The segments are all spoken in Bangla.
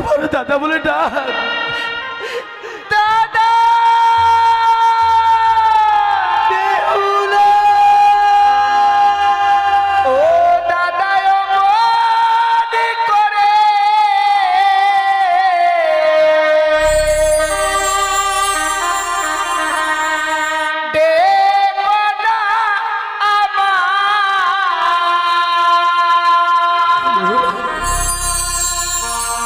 বলো দাদা বলে ডাক। দাদা বেহুলা, ও দাদা অমনি করে ডেকো না আমায়।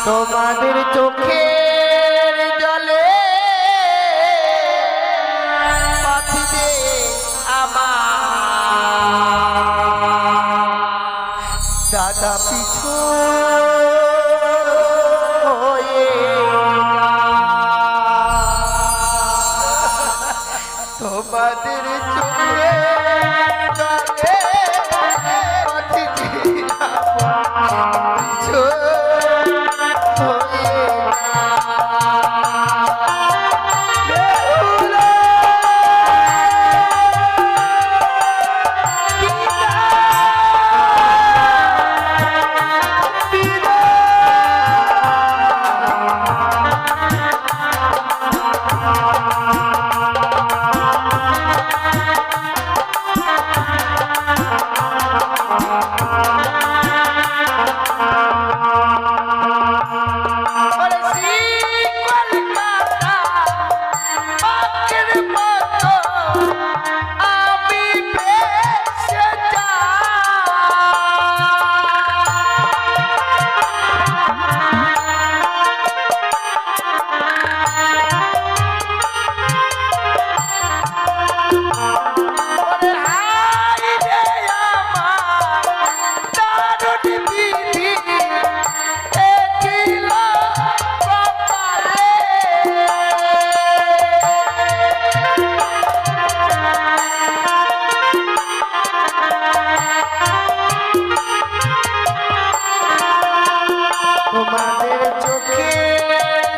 তোমাদের চোখের জলে পাঠিয়ে আমার দাদা পিছু হয়ে তোমাদের চোখে জলে পাঠিয়ে আমার পিছু তোমাদের চোখে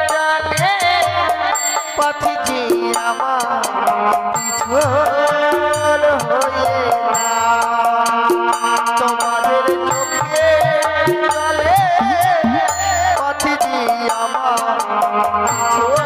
জলে পাঠিয়ে আমার পিছল হয়ে তোমাদের চোখে জলে পাঠিয়ে আমার পিছল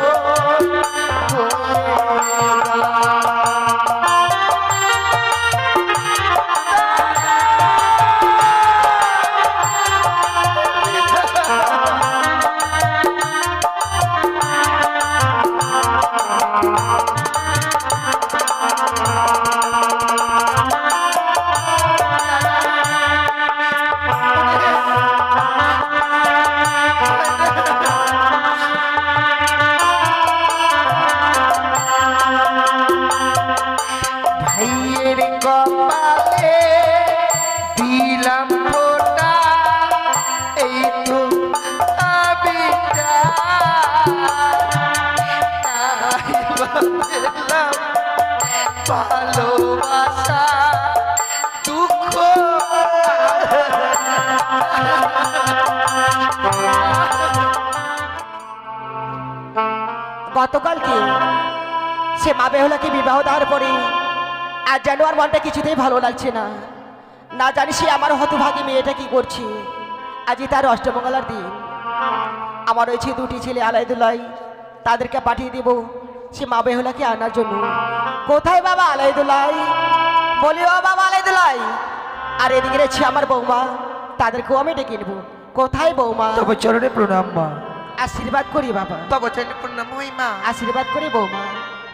ভাইয়ের কপালে দিলাম ফোঁটা এই তো আবিটা পেলাম ভালোবাসা দুঃখ গতকালকে সে মা বেহুলাকে বিবাহ দেওয়ার পরে আর যেন আর মনটা কিছুতেই ভালো লাগছে না। না জানি সে আমার হতভাগী মেয়েটা কি করছে। আজই তার অষ্টমঙ্গলার দিন। আমার রয়েছে দুটি ছেলে আলাইদুল্লাই, তাদেরকে পাঠিয়ে দেব সে মা বেহুলাকে আনার জন্য। কোথায় বাবা আলাইদুল্লাই? বলি ও বাবা আলাইদুল্লাই। আর এদিকে রয়েছে আমার বৌমা, তাদেরকেও আমি ডেকে নেব। কোথায় বৌমা? তবে চরণে প্রণাম মা। আশীর্বাদ করি বাবা। তবে চলে প্রণাম হই মা। আশীর্বাদ করি বৌমা।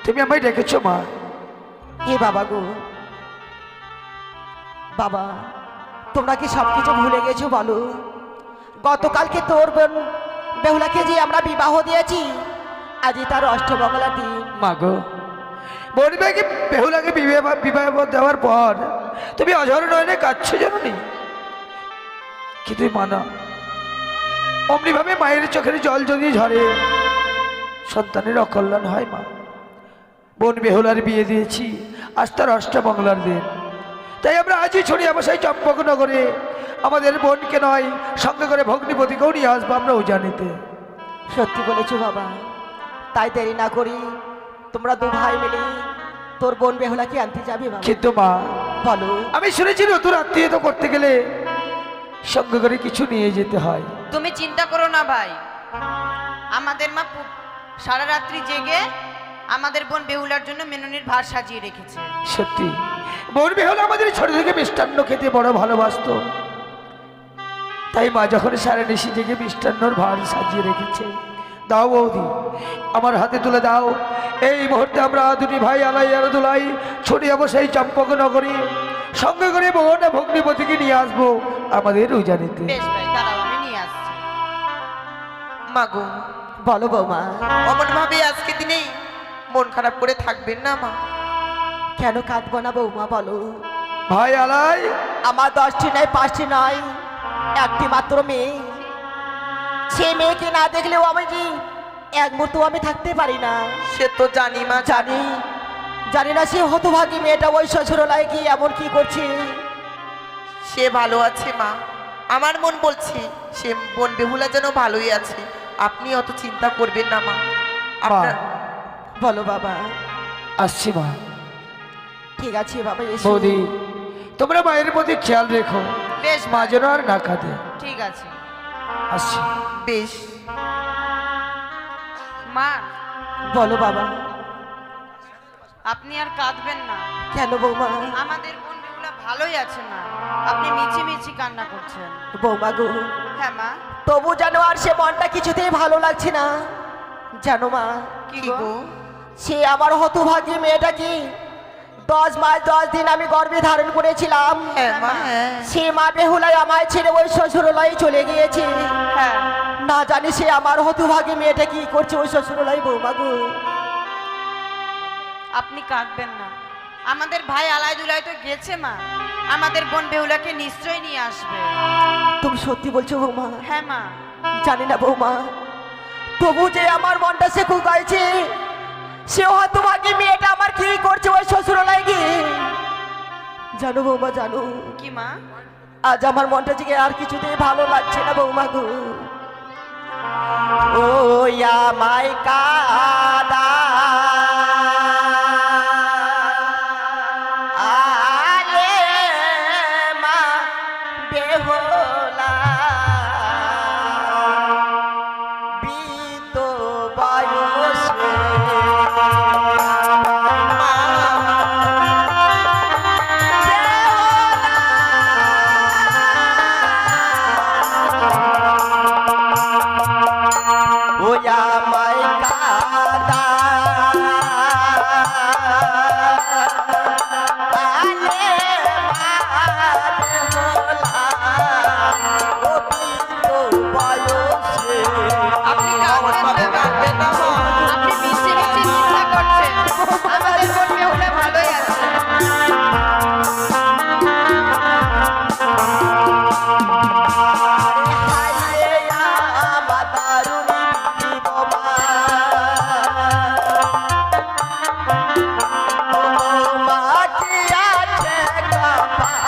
তুমি আমায় ডেকেছো মা। হে বাবা গো, বাবা তোমরা কি সব কিছু ভুলে গেছো বলো? গতকালকে তোর বোন বেহুলাকে যে আমরা বিবাহ দিয়েছি, আজই তার অষ্টমঙ্গলার দিন। মা গো, বনিবাকে বেহুলাকে বিবাহ দেওয়ার পর তুমি অঝর নয়নে কাঁদছো জানি, কিন্তু মানা অমনি ভাবে মায়ের চোখের জল যদি ঝরে সন্তানের অকল্যাণ হয় মা। বোন বেহুলার বিয়ে দিয়েছি, আজ তার অষ্টমঙ্গলার দিন। তাই আমরা আজই ছড়িয়ে বসাই চম্পকনগরে আমাদের বোনকে নয়, সঙ্গে করে ভগ্নিপতিকেও নিয়ে আসবো আমরা উজানিতে। সত্যি বলেছো বাবা, তাই দেরি না করি তোমরা দু ভাই মিলে তোর বোন বেহুলাকে আনতে যাবে বাবা। কিন্তু মা বলো। আমি শুনেছি নতুন আত্মীয়তা করতে গেলে সঙ্গে করে কিছু নিয়ে যেতে হয়। তুমি চিন্তা করো না ভাই, আমাদের মা সারা রাত্রি জেগে আমাদের বোন বেহুলার জন্য মেননির ভাত সাজিয়ে রেখেছে। সত্যি বোন বেহুলা আমাদের ছোট থেকে মিষ্টান্ন খেতে বড় ভালোবাসতো, তাই মা যখন সারা নিশি জেগে মিষ্টান্নর ভাত সাজিয়ে রেখেছে। দাও বৌদি, আমার হাতে তুলে দাও। এই মুহূর্তে আমরা দুটি ভাই আলাই আর দুলাই ছুটে যাবো সেই চম্পক নগরী, সঙ্গে করে বোন ভগ্নিপতিকে নিয়ে আসবো আমাদের উজানিতে। বেশ ভাই, দাঁড়াও আমি নিয়ে আসছি। মা গো, বলো বৌমা। অমন ভাবে আজকে দিনেই মন খারাপ করে থাকবেন না মা। কেন কাঁদবো না বৌমা, বলো। ভাই আলাই, আমার 10টি নয় 5টি নয়, একটি মাত্র মেয়ে। সে মেয়েকে না দেখলেও আমি কি এক মুহূর্ত আমি থাকতে পারি না। সে তো জানি মা, জানি জানি না সে হতভাগী মেয়েটা ওই শ্বশুরালয়ে কি এমন কি করছে। সে ভালো আছে মা, আমার মন বলছে সে বোন বেহুলা যেন ভালোই আছে। আপনি অত চিন্তা করবেন না মা। আপনার বলো বাবা। আসছি মা। ঠিক আছে বাবা, এসো। বৌদি, তোমরা মায়ের প্রতি খেয়াল রেখো, বেশ মা ভাই, যেন আর না কাঁদে। ঠিক আছে। আসছি। বেশ। মা, বলো বাবা। আপনি আর কাঁদবেন না। কেন বৌমা? আমাদের বোন বেহুলা ভালোই আছে মা, আপনি মিছি মিছি কান্না করছেন। বৌমা গো, হ্যাঁ মা। তবু জানো আর সে মনটা কিছুতেই ভালো লাগছে না, জানো মা। কি কি গো? গো? সে আমার হতভাগী মেয়েটা কি 10 মাস 10 দিন আমি গর্ভে ধারণ করেছিলাম। হ্যাঁ মা, হ্যাঁ। সে মা বেহুলায় আমায় ছেড়ে ওই শ্বশুরালয়ে চলে গিয়েছে। হ্যাঁ, না জানি সে আমার হতভাগী মেয়েটা কি করছে ওই শ্বশুরালয়ে। বৌমা গো, আপনি কাঁদবেন না। আমাদের ভাই আলাই দুলাই তো গেছে মা, আমাদের বোন বেহুলাকে নিশ্চয়ই নিয়ে আসবে। তুমি সত্যি বলছো বৌমা? হ্যাঁ মা। জানি না বৌমা, তবু যে আমার মনটা সে কুকাইছে, সে হতভাগী মেয়েটা আমার কি করছে ওই শ্বশুরালয়ে গিয়ে। জানো বৌমা, জানো কি মা? আজ আমার মনটা যে আর কিছুতেই ভালো লাগছে না বৌমা গো। ও আমায় কাদা আলে মা বেহুলা বিত বয়সে। ও আমায় কাদা আলে মা বেহুলা ও বিত বয়সে। আপনি কাঁদবেন না মা। আপনি মিছি মিছি চিন্তা করছেন, আমাদের বোন বেহুলা ভালোই আছে।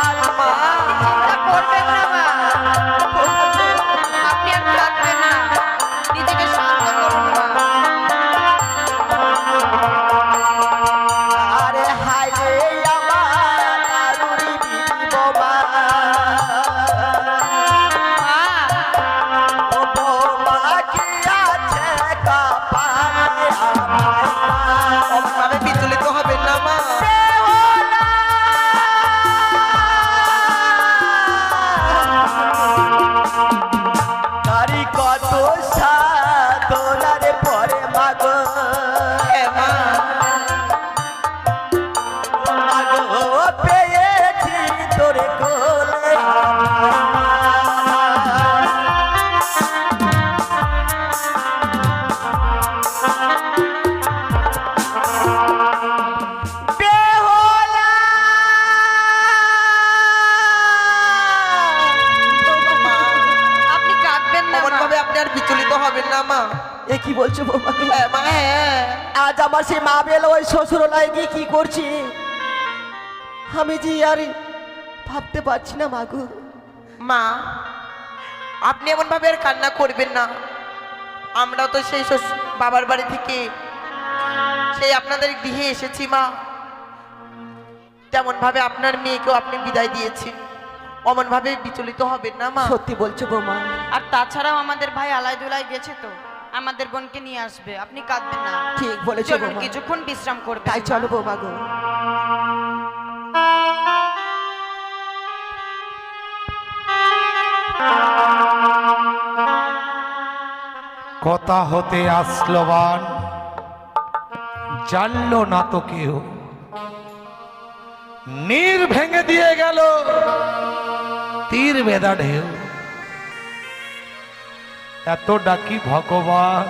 চিন্তা করবেন না মা, আপনি আর কাঁদবেন না, নিজেকে শান্ত করুন মা। অমন ভাবে বিচলিত হবেন না মা। কত সাধনার পরে মাগো, হ্যাঁ মা। মাগো পেয়েছি তোর কোলে। বেহুলা আপনি কাঁদবেন না অমন মা। ভাবে আপনি আর বিচলিত হবেন না মা। এ কি বলছো বৌমা? হ্যাঁ মা, হ্যাঁ। আজ আমার সে মা বেলা ওই শ্বশুরালয়ে গিয়ে কি করছি আমি যে আর ভাবতে পারছি না মাগো। মা, আপনি এমন ভাবে আর কান্না করবেন না। আমরা তো সেই বাবার বাড়ি থেকে সেই আপনাদের গৃহে এসেছি মা। তেমন ভাবে আপনার মেয়েকেও আপনি বিদায় দিয়েছেন। অমন ভাবে বিচলিত হবেন না মা। সত্যি বলছো বৌমা। আর তাছাড়াও আমাদের ভাই আলাই দুলাই গেছে তো, আমাদের বোনকে নিয়ে আসবে, আপনি কাঁদবেন না। ঠিক বলেছো চলুন বৌমা। কিছুক্ষণ বিশ্রাম করবে। তাই চলো বৌমা গো। কথা হতে আসলো বান, জানলো না তো কেউ, নীর ভেঙে দিয়ে গেল তীর বেদা ঢেউ। এত ডাকি ভগবান,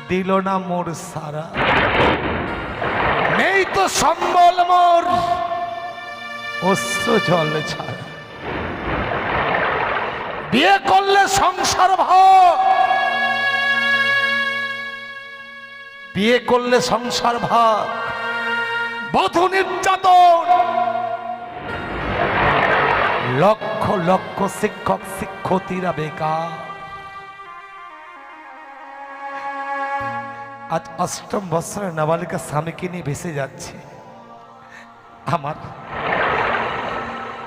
দিল না মোর সারা। নেই তো সম্বল মোর, অশ্রু জল ছাড়া। বিয়ে করলে সংসার ভাগ, বিয়ে করলে সংসার ভাগ, বধূ নির্যাতন। লক্ষ লক্ষ শিক্ষক শিক্ষার্থীরা বেকার। আজ অষ্টম বছরের নাবালিকা স্বামীকে নিয়ে ভেসে যাচ্ছে। আমার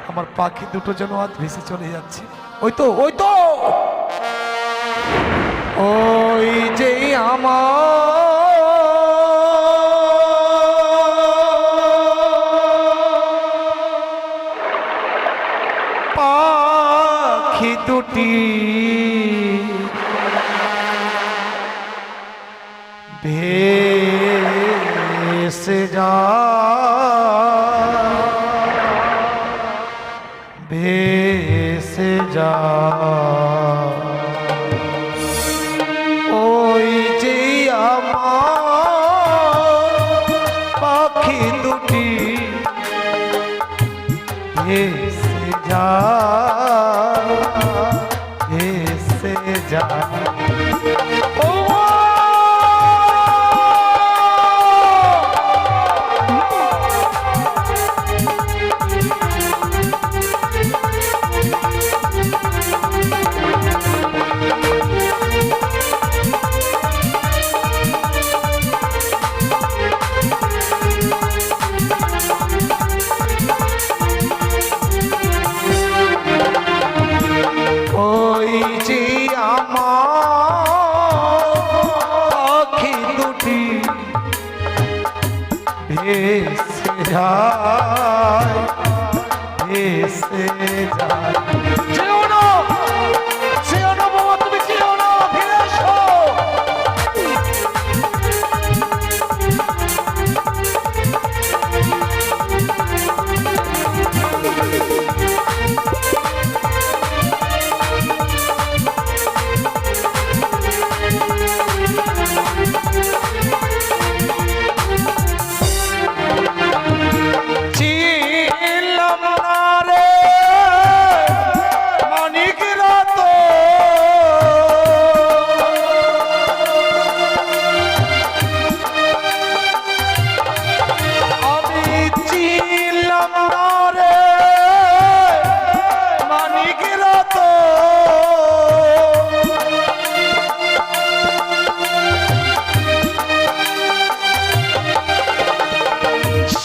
আমার পাখি দুটো যেন আজ ভেসে চলে যাচ্ছে। ওই তো ওই তো ওই যে আমার পাখি দুটি ভেসে যা ভেসে যা। ওই যে আমার পাখি দুটি ভেসে যা ভেসে যা। ও ওই যে আমার পাখি দুটি ভেসে যায় ভেসে যায়। যেও না যেও না বাবা, তুমি যেও না, ফিরে এসো। ছিলাম না রে মানিক রাত, আমি ছিলাম না রে মানিক রাত।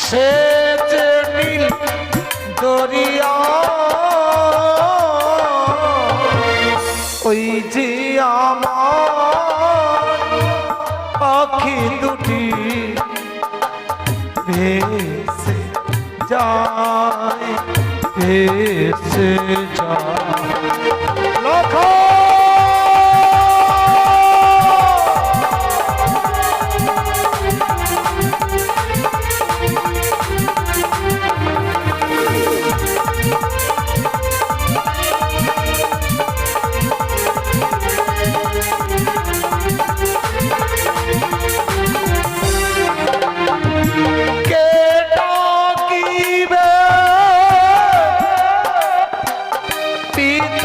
সে যে নীল দরিয়া, ওই যে আমার পাখি দুটি ভেসে যায় ভেসে যায়। লক্ষ কে ডাকিবে পিতা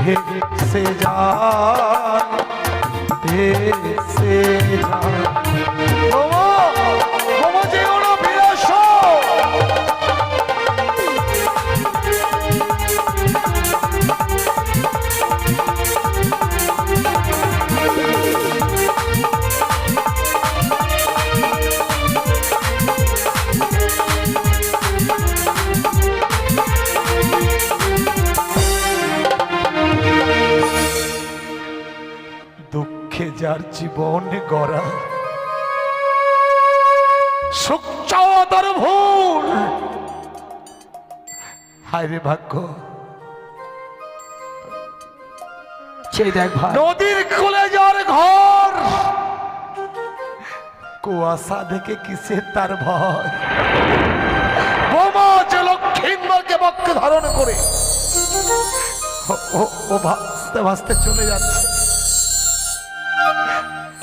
ভেসে যায় ভেসে যায়। ওমা, ওমা যেও না, ফিরে আসো। দুঃখে যার জীবন গড়া, সুখ চাওয়া তার ভুল। হায় রে ভাগ্য, সেই দেখ ভাই, নদীর কোলে যার ঘর, কুয়াশা দেখে কিসের তার ভয়। বোমা যে লক্ষ্মীন্দরকে বক্ষে ধারণ করে ও ভাসতে ভাসতে চলে যাচ্ছে।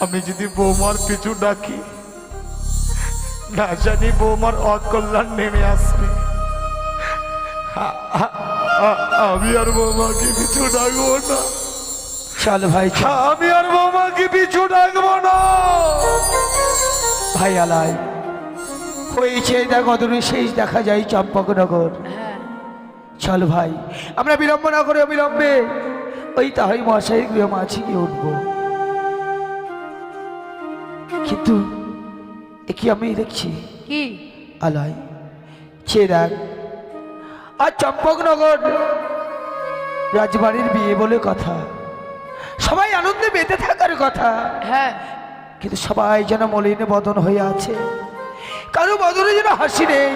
আমি যদি বৌমার পিছু ডাকি, না জানি বৌমার অকল্যাণ নেমে আসবে। আমি আর বৌমাকে পিছু ডাকবো না। চল ভাই চল। আমি আর বৌমাকে পিছু ডাকবো না। ভাই আলাই হয়েছে দেখ, অদূরে শেষ দেখা যায় চম্পকনগর। চল ভাই, আমরা বিলম্ব না করে অবিলম্বে ওই তাহাই মশাই গৃহ মাছি গিয়ে উঠবো। কিন্তু এ কি আমি দেখছি কি আলাই, সে দেখ আর চম্পকনগর রাজবাড়ির বিয়ে বলে কথা, সবাই আনন্দে মেতে থাকার কথা, হ্যাঁ কিন্তু সবাই যেন মলিনে বদন হয়ে আছে, কারো বদনে যেন হাসি নেই।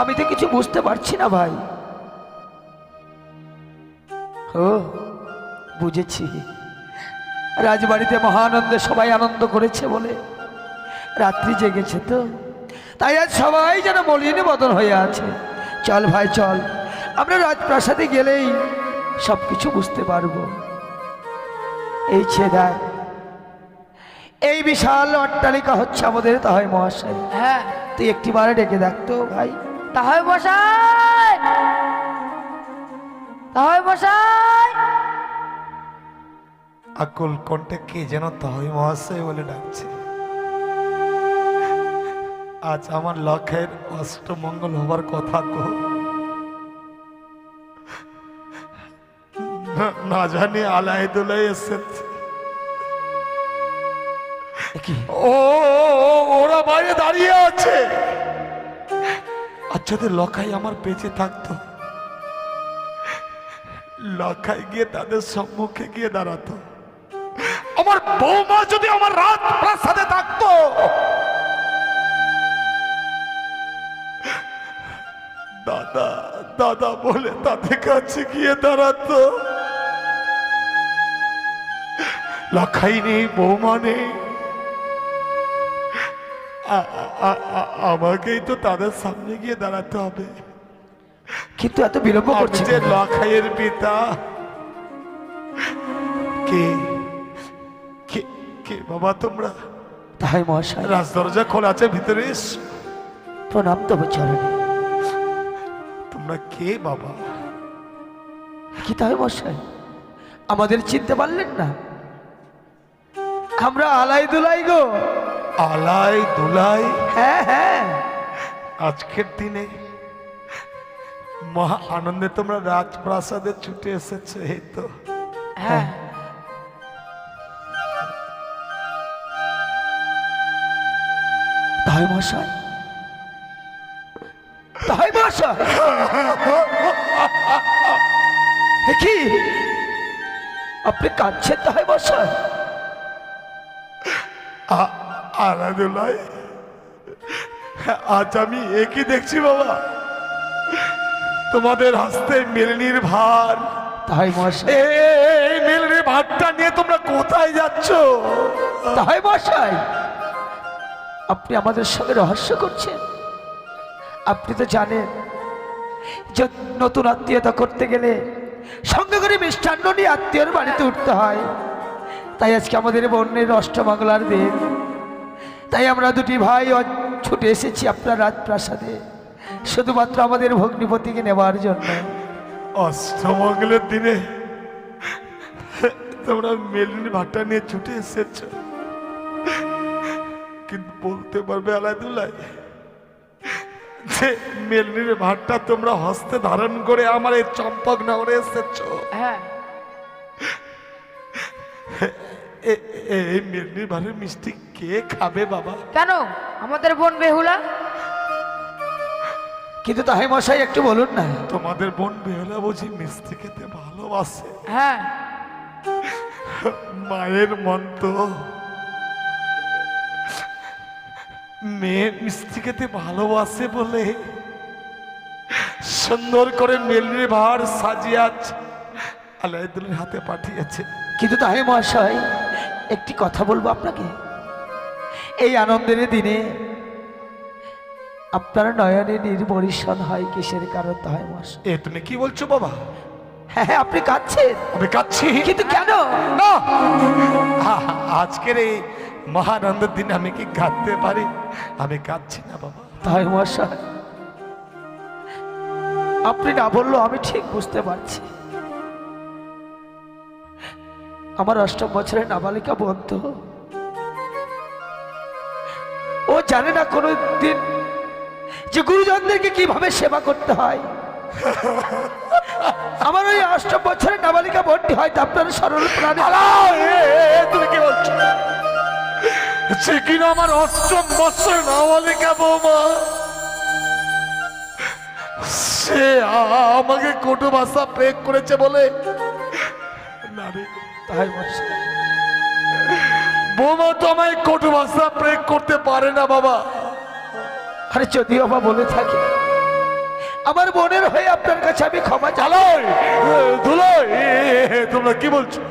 আমি তো কিছু বুঝতে পারছি না ভাই। ও বুঝেছি, রাজবাড়িতে মহানন্দে সবাই আনন্দ করেছে বলে রাত্রি জেগেছে, তো তাই আজ সবাই যেন মলিনে বদন হয়ে আছে। চল ভাই চল, আমরা রাজপ্রাসাদে গেলেই সব কিছু বুঝতে পারবো। এই ছেদা, এই বিশাল অট্টালিকা হচ্ছে আমাদের তাহাই মহাশয়। হ্যাঁ তুই একটিবারে ডেকে দেখতো ভাই। তাহলে বসাই, তাহলে বসাই। আকুল কণ্ঠে কে যেন তাই মহাশয় বলে ডাকছে। আজ আমার লক্ষ্যের অষ্টমঙ্গল হবার কথা কো, না জানি আলাই দুলাই এসেছে। ও ওরা বাইরে দাঁড়িয়ে আছে। আর যদি লখাই আমার বেঁচে থাকতো, লখাই গিয়ে তাদের সম্মুখে গিয়ে দাঁড়াতো। আমার বৌমা যদি আমার রাত প্রাসাদে থাকতো, দাদা দাদা বলে তাদের কাছে গিয়ে দাঁড়াতো। লখাই নেই, বৌমা নেই, আমাকেই তো তাদের সামনে গিয়ে দাঁড়াতে হবে। কিন্তু এত বিলম্ব আমি করছে যে কেন? লখাইয়ের পিতা। কে কে কে বাবা তোমরা? তাহাই মহাশয়, রাজ দরজা খোলা আছে, ভিতরে এসো। প্রণাম তবে চরণে। তোমরা কে বাবা? কি তাহাই মহাশয়, আমাদের চিনতে পারলেন না? আমরা আলাই দুলাই গো। আলাই দুলাই? হ্যাঁ হ্যাঁ, আজকের দিনে মহা আনন্দে তোমরা রাজপ্রাসাদে ছুটে এসেছো। এই তো হ্যাঁ তাহাই মহাশয়, তাহাই মহাশয়। এ কি আপনি কাঁদছেন তাহাই মহাশয়? আলাই দুলাই, আজ আমি একই দেখছি বাবা, তোমাদের হাসতে মেলনির ভার। তাহাই মহাশয়, এই মেলনির ভারটা নিয়ে তোমরা কোথায় যাচ্ছ? তাহাই মহাশয়, আপনি আমাদের সঙ্গে রহস্য করছেন। আপনি তো জানেন যে নতুন আত্মীয়তা করতে গেলে সঙ্গে করে মিষ্টান্ন নিয়ে আত্মীয়র বাড়িতে উঠতে হয়। তাই আজকে আমাদের বন্যের অষ্টমঙ্গলার দিন, তাই আমরা দুটি ভাই ছুটে এসেছি আপনার রাজপ্রাসাদে শুধুমাত্র আমাদের ভগ্নিপতিকে নেওয়ার জন্য। অষ্টমঙ্গলের দিনে তোমরা মেলিনীর ভাটটা নিয়ে ছুটে এসেছ, কিন্তু বলতে পারবে আলাদুল্লাহ যে মেলিনীর ভাটটা তোমরা হস্তে ধারণ করে আমার এই চম্পকনগরে এসেছ? হ্যাঁ, এই মেলিনীর ভাটের মিষ্টি কে খাবে বাবা? কেন? আমাদের বোন বেহুলা। কিন্তু তাই মশাই একটু বলুন না, তোমাদের বোন বেহুলা বুঝি মিষ্টি খেতে ভালোবাসে? হ্যাঁ, মায়ের মন তো মেয়ে মিষ্টি খেতে ভালোবাসে বলে সুন্দর করে মেলিনীর ভার সাজিয়ে আজ আলাইদুলের হাতে পাঠিয়েছে। কিন্তু তাই মশাই একটি কথা বলবো আপনাকে, এই আনন্দের দিনে আপনার নয়নে নির্বরিশন হয় কিসের কারণ? তাই মশাই, এ তুমি কি বলছো বাবা? হ্যাঁ হ্যাঁ, আপনি কাঁদছেন, আমি কাচ্ছি? কিন্তু কেন? না, আজকের এই মহানন্দের দিনে আমি কি কাঁদতে পারি? আমি কাঁদছি না বাবা। তাই মশাই, আপনি না বললেও আমি ঠিক বুঝতে পারছি। আমার 8 বছরের নাবালিকা বন্ধু, ও জানে না কোনো দিন যে গুরুজনদেরকে কিভাবে সেবা করতে হয়। আমার ওই 8 বছরের নাবালিকা বোনটি হয়তো আপনার সরল প্রাণে। তুমি কি বলছো? সে কিনা আমার 8 বছরের নাবালিকা বৌমা, সে আমাকে কটু ভাষা প্রয়োগ করেছে বলে? না রে, তাই মশাই, বৌমা তো আমায় কটু ভাষা প্রয়োগ করতে পারে না বাবা। আরে যদিও বা বলে থাকে, আমার বোনের হয়ে আপনার কাছে আমি ক্ষমা চাই। ধুলোই, তোমরা কি বলছো?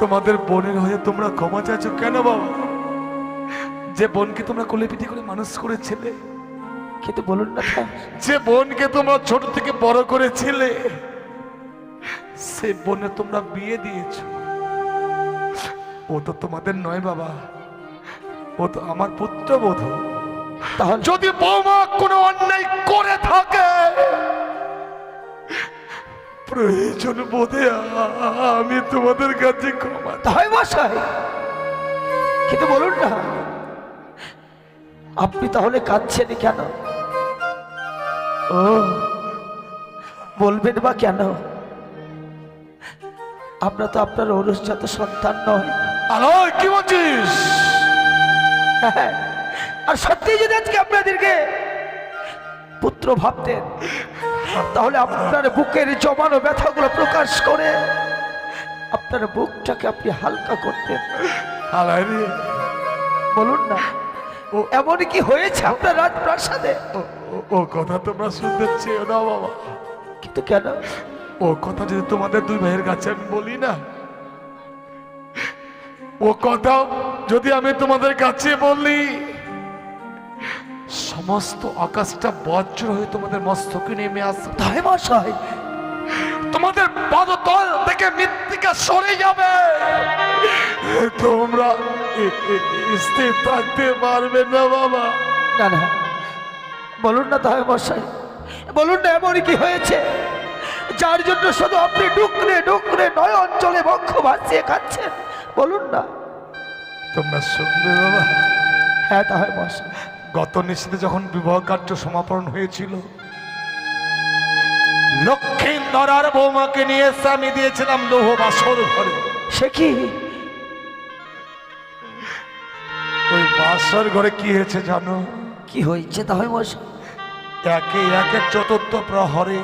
তোমাদের বোনের হয়ে তোমরা ক্ষমা চাইছো কেন বাবা? যে বোনকে তোমরা কোলে পিঠে করে মানুষ করেছিলে, কিন্তু বলুন না তাই, যে বোনকে তোমরা ছোট থেকে বড় করেছিলে, সে বোনে তোমরা বিয়ে দিয়েছো। ও তো তোমাদের নয় বাবা, ও তো আমার পুত্রবধূ। তাহলে যদি বৌমা কোনো অন্যায় করে থাকে, প্রয়োজন বোধে আমি তোমাদের কাছে ক্ষমা। তাই মশাই, কিন্তু বলুন না, আপনি তাহলে কাঁদছেন কেন? ও বলবেন বা কেন? আমরা তো আপনার ঔরসজাত সন্তান নয়। আলোয় কি বলছিস? হ্যাঁ, আর সত্যি যদি আজকে আপনাদেরকে পুত্র ভাবতেন, তাহলে আপনার বুকের জমানো ব্যথাগুলো প্রকাশ করে আপনার বুকটাকে আপনি হালকা করতেন। আলাই রে, বলুন না, ও এমন কি হয়েছে আপনার রাজপ্রাসাদে? ও কথা তোমরা শুনতে চেয়েও না বাবা। কিন্তু কেন? ও কথা যদি তোমাদের দুই ভাইয়ের কাছে আমি বলি না, ও কথা যদি আমি তোমাদের কাছে বললি, সমস্ত আকাশটা বজ্র হয়ে তোমাদের মস্তকে নেমে আসবে। তাই মশাই, তোমাদের পদতল থেকে মৃত্তিকা সরে যাবে, তোমরা স্থির থাকতে পারবে না বাবা। না না, বলুন না তাই মশাই, বলুন না এমন কি হয়েছে যার জন্য শুধু আপনি ডুকরে ডুকরে নয় অঞ্চলে বক্ষ ভাসিয়ে খাচ্ছেন? বলুন না। তোমরা শুনবে বাবা। হ্যাঁ তাই মশাই, গত নিশীথে যখন বিবাহ কার্য সমাপন হয়েছিল, লক্ষ্মীন্দরার বৌমাকে নিয়ে এসে আমি দিয়েছিলাম লৌহ বাসর ঘরে। সে কি? ওই বাসর ঘরে কি হয়েছে জানো? কি হয়েছে তাই মশাই? একে একে চতুর্থ প্রহরে,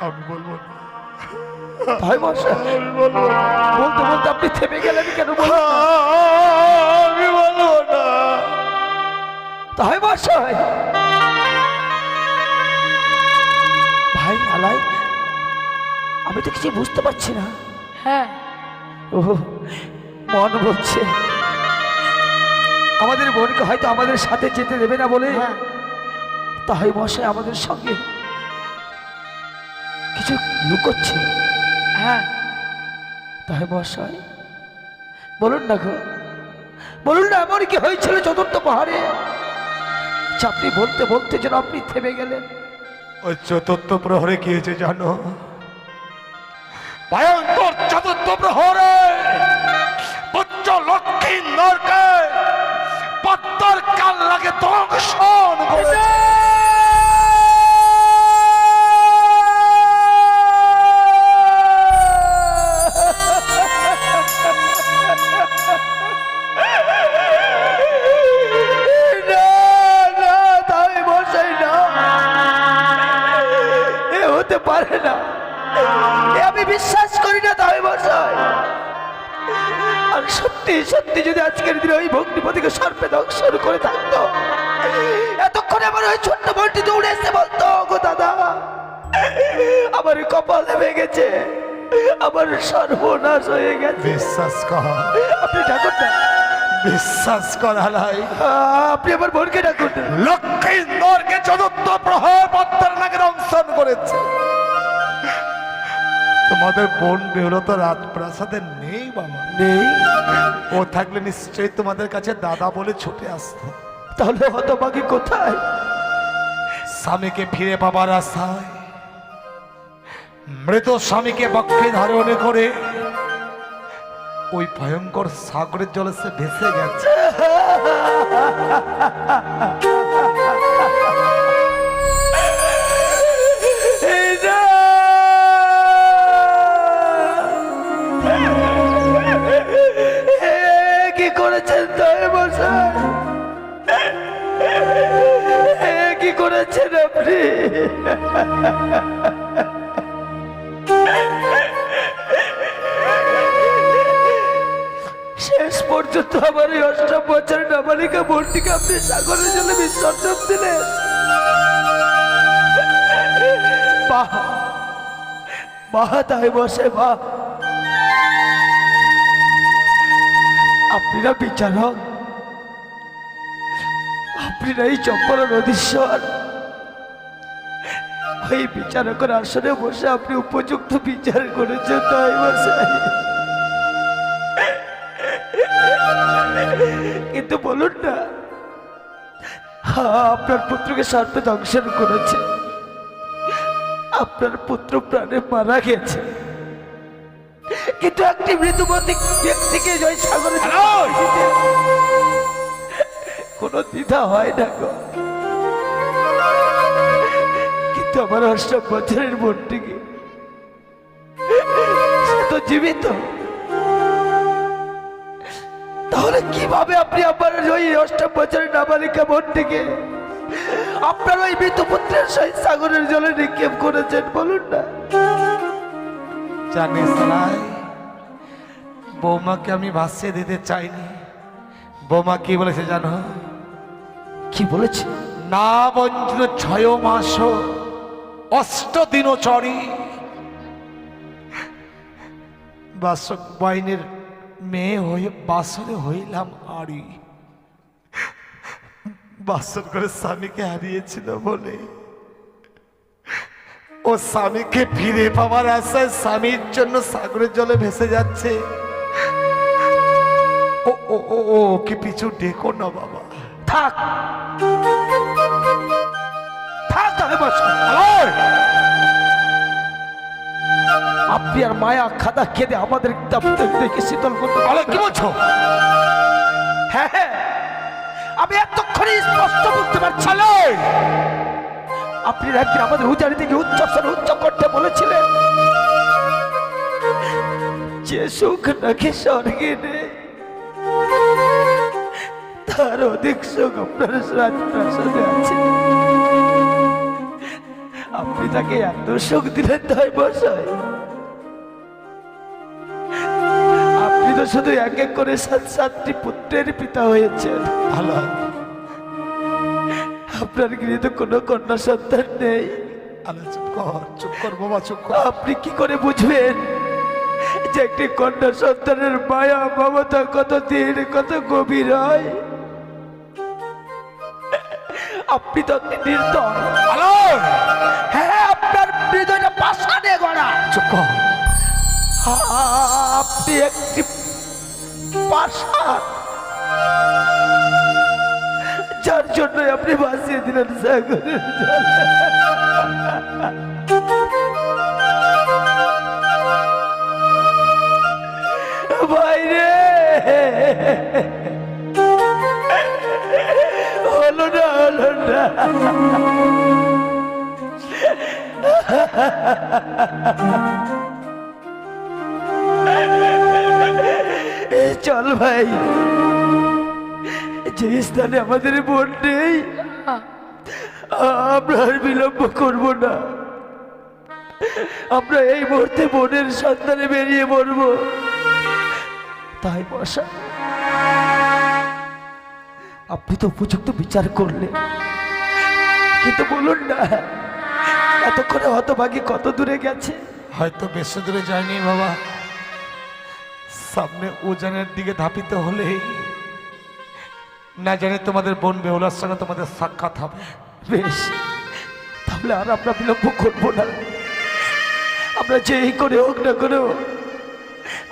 আমি বলবো না, তাই মশাই, আমি বলবো না, বলতে বলতে আপনি থেমে গেলেন কেন? বলুন না। আমি বলবো না। তাই মশাই, ভাই আলাই, আমি তো কিছু বুঝতে পারছি না। হ্যাঁ, ও মন বলছে আমাদের বোনকে হয়তো আমাদের সাথে যেতে দেবে না বলে তাই মশাই আমাদের সঙ্গে কিছু লুকোচ্ছে। হ্যাঁ, তাই মশাই বলুন না গো, বলুন না এমন কি হয়েছিল চতুর্থ পাহাড়ে? আপনি বলতে বলতে যেন আপনি থেমে গেলেন। ওই চতুর্থ প্রহরে কি হয়েছে জানো? ভয়ঙ্কর চতুর্থ প্রহরে পুত্র লক্ষ্মী নরকে পদ্মার কাল লাগে দংশন করেছে। না, না, তাই মশাই না। এ হতে পারে না, এ আমি বিশ্বাস করি না তাই মশাই। আর সত্যি সত্যি যদি আজকের দিনে ওই ভগ্নিপতিকে সর্পে দংশন করে থাকতো, এতক্ষণে আমার ওই ছোট্ট বোনটি দৌড়ে এসে বলতো, গো দাদা আমার কপাল ভেঙেছে, আমার সর্বনাশ হয়ে গেছে। বিশ্বাস কর, আপনি ডাকুন না, বিশ্বাস কর হালাই। আপনি আমার বোনকে ডাকুন না। লক্ষ্মী নরকে চতুর্থ প্রহর পদ্মার নাকে দংশন করেছে। তোমাদের বোন বেহুলা তো রাজপ্রাসাদে নেই বাবা। নেই? ও থাকলে নিশ্চয়ই তোমাদের কাছে দাদা বলে ছুটে আসতো। তাহলে হতভাগী কোথায়? স্বামীকে ফিরে পাবার আশায় মৃত স্বামীকে বক্ষে ধারণ করে ওই ভয়ঙ্কর সাগরের জলে সে ভেসে গেছে। এই না! এ কি করেছেন দয়া মশাই? এ কি করেছেন আপনি? শেষ পর্যন্ত আমার এই 8 বছরের নাবালিকা বোনটিকে আপনি সাগরের জলে বিসর্জন দিলেন। বাহ বাহ, তাই বসে বাহ। আপনারা বিচারক, আপনারা এই চম্পল নদীশ্বর, ওই বিচারকের আসনে বসে আপনি উপযুক্ত বিচার করেছেন তাই বসে। কিন্তু বলুন না, আপনার পুত্রকে সর্পে দংশন করেছে, আপনার পুত্র প্রাণে মারা গেছে, কিন্তু একটি মৃত্যুবতী ব্যক্তিকে ওই সাগরে দিতে কোনো দ্বিধা হয় না গো। কিন্তু আমার 8 বছরের বোনটিকে, সে তো জীবিত। তাহলে কিভাবে আপনি আপনার ওই 8 বছরের নাবালিকা বোনটিকে আপনার ওই মৃত পুত্রের সহিত সাগরের জলে নিক্ষেপ করেছেন বলুন না? জানিস নাই, বৌমাকে আমি ভাসিয়ে দিতে চাইনি। বৌমা কি বলেছে জানো? কি বলেছে? না বঞ্চিত 6 মাস 8 দিন চড়ি বাসক বাইনের মেয়ে হয়ে বাসরে হইলাম আড়ি। বাসর করে স্বামীকে হারিয়েছিল বলে ও স্বামীকে ফিরে পাওয়ার আশায় স্বামীর জন্য সাগরের জলে ভেসে যাচ্ছে। ও ও ও ও কি পিছু ডেকো না বাবা। থাক থাক তাহলে বসো। আপনি আর মায়া খাদা খেদে আমাদের দেখে শীতল করতে কি বলছো? হ্যাঁ হ্যাঁ, আমি এতক্ষণে স্পষ্ট বুঝতে পারছি। আপনি একদিন আমাদের উজানি থেকে উচ্চ করতে বলেছিলেন, যে সুখ নাকি স্বর্গে নেই তার অধিক সুখ আপনার রাজপ্রাসাদে আছে। আপনি তাকে এত সুখ দিলেন তাই বসায়। আপনি তো শুধু এক এক করে 7টি পুত্রের পিতা হয়েছেন। ভালো, আপনার গৃহে কোনো কন্যা সন্তান নেই। চুপ কর বাবা, চুপ কর। আপনি কি করে বুঝবেন যে একটি কন্যা সন্তানের মায়া মমতা কত দিন কত গভীর হয়? আপনি তো নির্দয়। হ্যাঁ, আপনার হৃদয়টা পাষাণে গড়া। চুপ কর। আপনি একটি পাষাণ, যার জন্য আপনি ভাসিয়ে দিলেন সাগরের জলে। বাইরে হলো না, হলো না। চল ভাই, যে স্থানে আমাদের বোন নেই আমরা আর বিলম্ব করবো না। আমরা এই মুহূর্তে বোনের সন্ধানে বেরিয়ে পড়বো। তাই বসা, আপনি তো উপযুক্ত বিচার করলেন, কিন্তু বলুন না এতক্ষণে হতভাগী কত দূরে গেছে? হয়তো বেশি দূরে যায়নি বাবা, সামনে উজানের দিকে ধাপিত হলেই না জানি তোমাদের বোন বেহুলার সঙ্গে তোমাদের সাক্ষাৎ হবে। বেশ, তাহলে আর আমরা বিলম্ব করবো না। আমরা যেই করে হোক না করে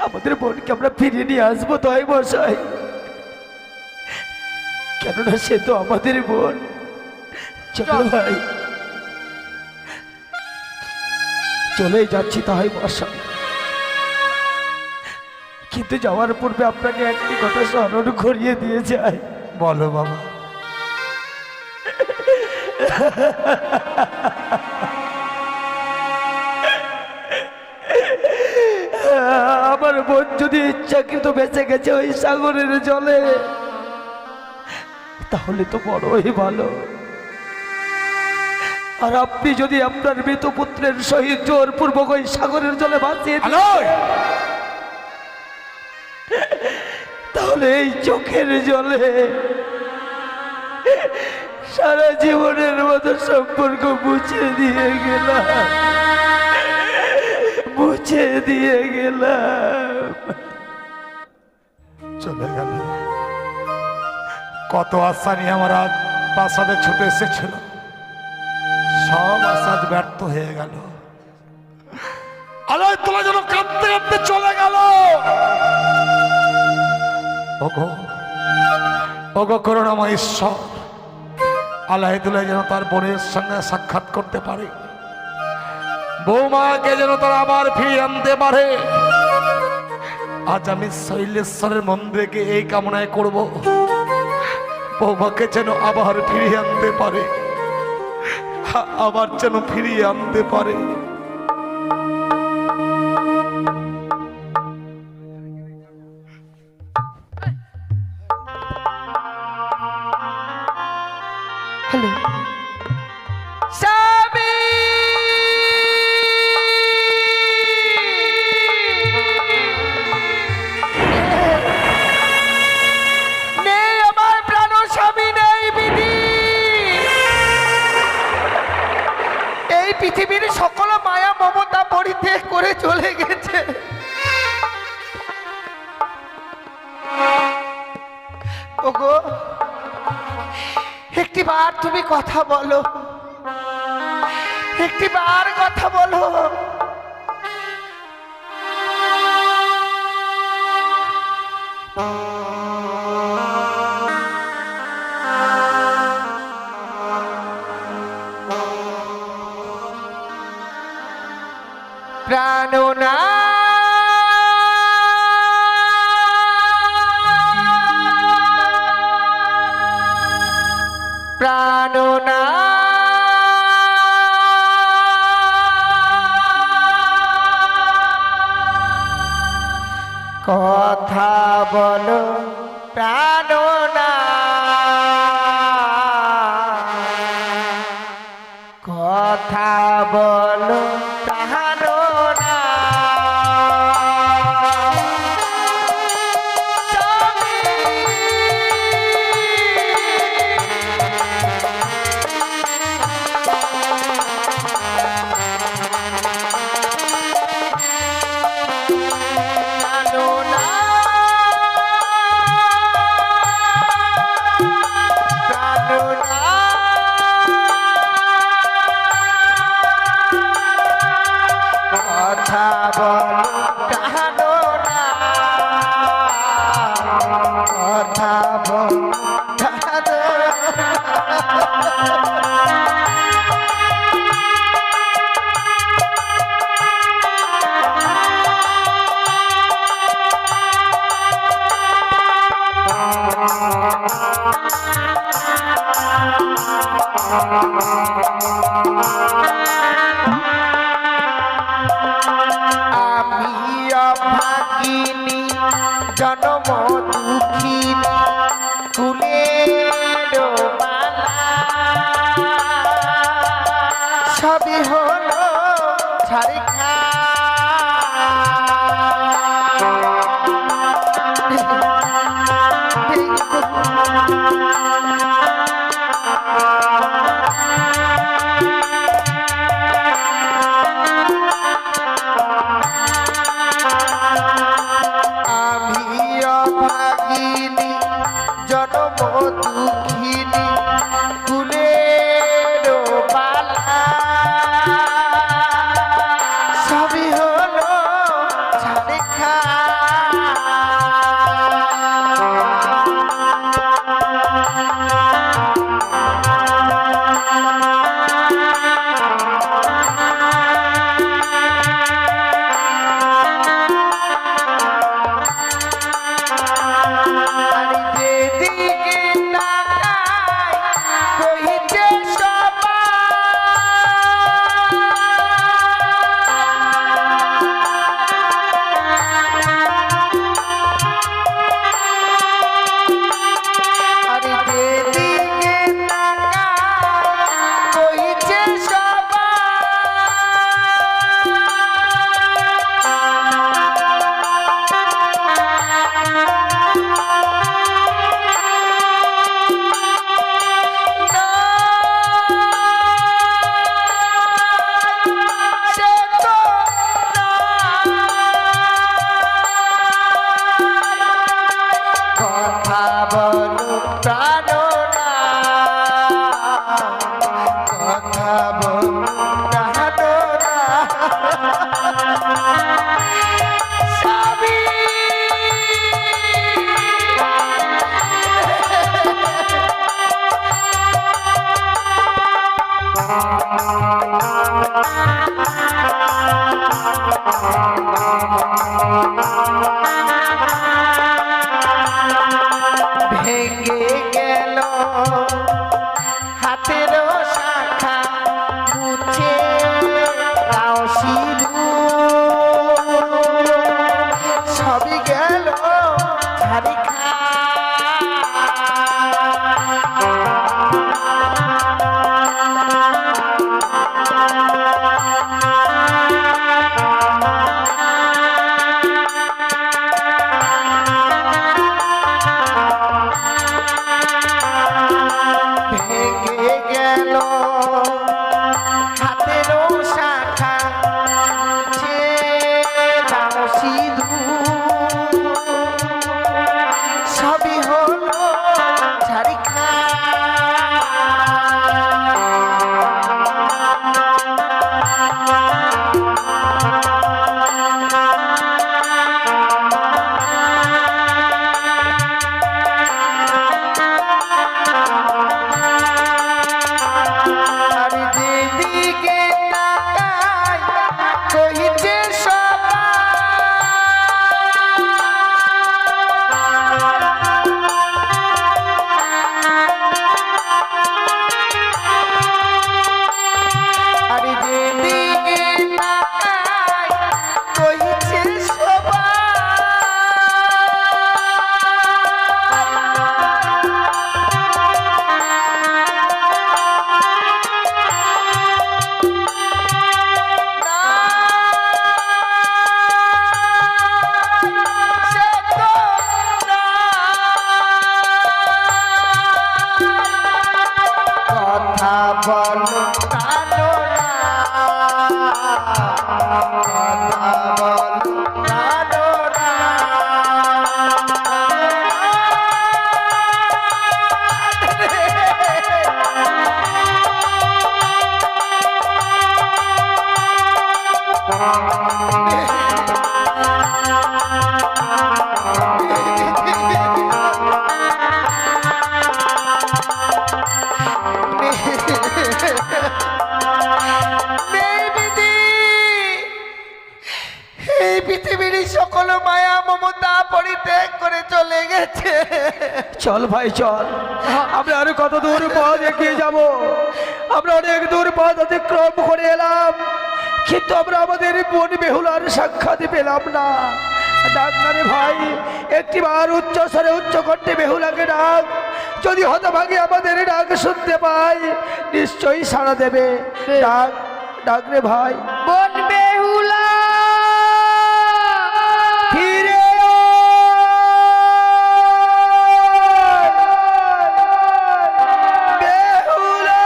আমাদের বোনকে আমরা ফিরিয়ে নিয়ে আসবো। তাই মশাই, কেননা সে তো আমাদের বোন। চলো ভাই, চলেই যাচ্ছি। তাই মশাই, কিন্তু যাওয়ার পূর্বে আপনাকে একটি কথা স্মরণ করিয়ে দিয়ে যায়। বলো বাবা। আমার বোন যদি ইচ্ছাকৃত বেঁচে গেছে ওই সাগরের জলে, তাহলে তো বড়ই ভালো। আর আপনি যদি আপনার মৃত পুত্রের সহিত জোরপূর্বক ওই সাগরের জলে ভাসিয়ে দিন, তাহলে এই চোখের জলে সারা জীবনের মতো সম্পর্ক মুছে দিয়ে গেলাম, মুছে দিয়ে গেলাম। চলে গেল। কত আশা নিয়ে আমার আজ প্রাসাদে ছুটে এসেছিল, সব আশা আজ ব্যর্থ হয়ে গেল। আলোয় তোলা যেন কাঁদতে কাঁদতে চলে গেল। ওগো, ওগো করুণাময় ঈশ্বর, আল্লাহ দুলাই যেন তার বোনের সঙ্গে সাক্ষাৎ করতে পারে, বৌমাকে যেন তারা আবার ফিরিয়ে আনতে পারে। আজ আমি শৈলেশ্বরের মন্দিরে গিয়ে এই কামনায় করব, বৌমাকে যেন আবার ফিরিয়ে আনতে পারে, আবার যেন ফিরিয়ে আনতে পারে। হ্যালো নেই আমার প্রাণ স্বামী, নেই বিধি। এই পৃথিবীর সকল মায়া মমতা পরিত্যাগ করে চলে গেছে। ওগো, একটিবার তুমি কথা বলো, একটিবার কথা বলো। প্রাণনা প্রাণনা কথা বলো প্রাণনা, কথা বলো প্রাণনা। কথা বলো প্রাণনা, কথা বলো প্রাণনা। দুঃখিনী কুলের বালা সবই হলো ছাড়ে খা ভেঙে গেল হাতের শাখা মুছে দাও সিঁদুর সবই গেল ছাড়ি খা ভেঙে গেল হাতের শাখা মুছে দাও সিঁদুর সবই হলো ছাড়ি খা আর যেদিকে তাকাই কহিছে সবাই আর যেদিকে তাকাই কহিছে কথা বলো কানো না কথা বলো কানো না এই পৃথিবীর সকল মায়া মমতা পরিত্যাগ করে চলে গেছে চল ভাই চল, আমরা আরো কত দূর পথ এগিয়ে যাব। আমরা অনেক দূর পথ অতিক্রম করে এলাম, কিন্তু আমরা আমাদের বোন বেহুলার সাক্ষাৎ পেলাম না। ডাক না রে ভাই, একটিবার উচ্চ স্বরে উচ্চ কণ্ঠে বেহুলাকে ডাক। যদি হতভাগী আমাদের ডাক শুনতে পাই, নিশ্চয়ই সাড়া দেবে। ডাক ডাক রে ভাই। বোন বেহুলা ফিরে বেহুলা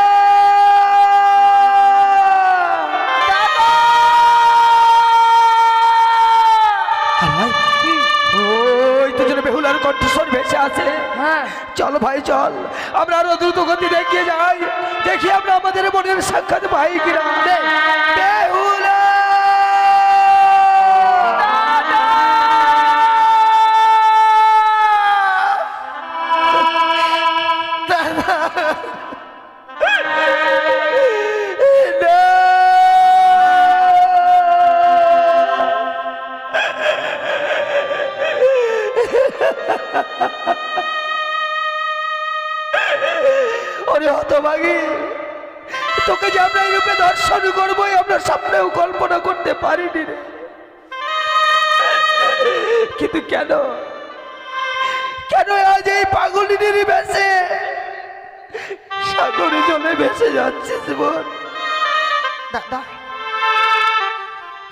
ওই তো যেন বেহুলার কণ্ঠস্বর ভেসে আছে। হ্যাঁ চলো ভাই চল আমরা আরো দ্রুত গতি দেখিয়ে যাই, দেখি আমরা আমাদের মনের সাক্ষাৎ ভাই কিনা। বেহুলা ওরে হতভাগী, তোকে যে আমরা এই রূপে দর্শন করবোই আমরা স্বপ্নেও কল্পনা করতে পারিনি রে। কিন্তু কেন কেন আজ এই পাগলিনীর ভেসে সাগরে জলে ভেসে যাচ্ছে জীবন? দাদা,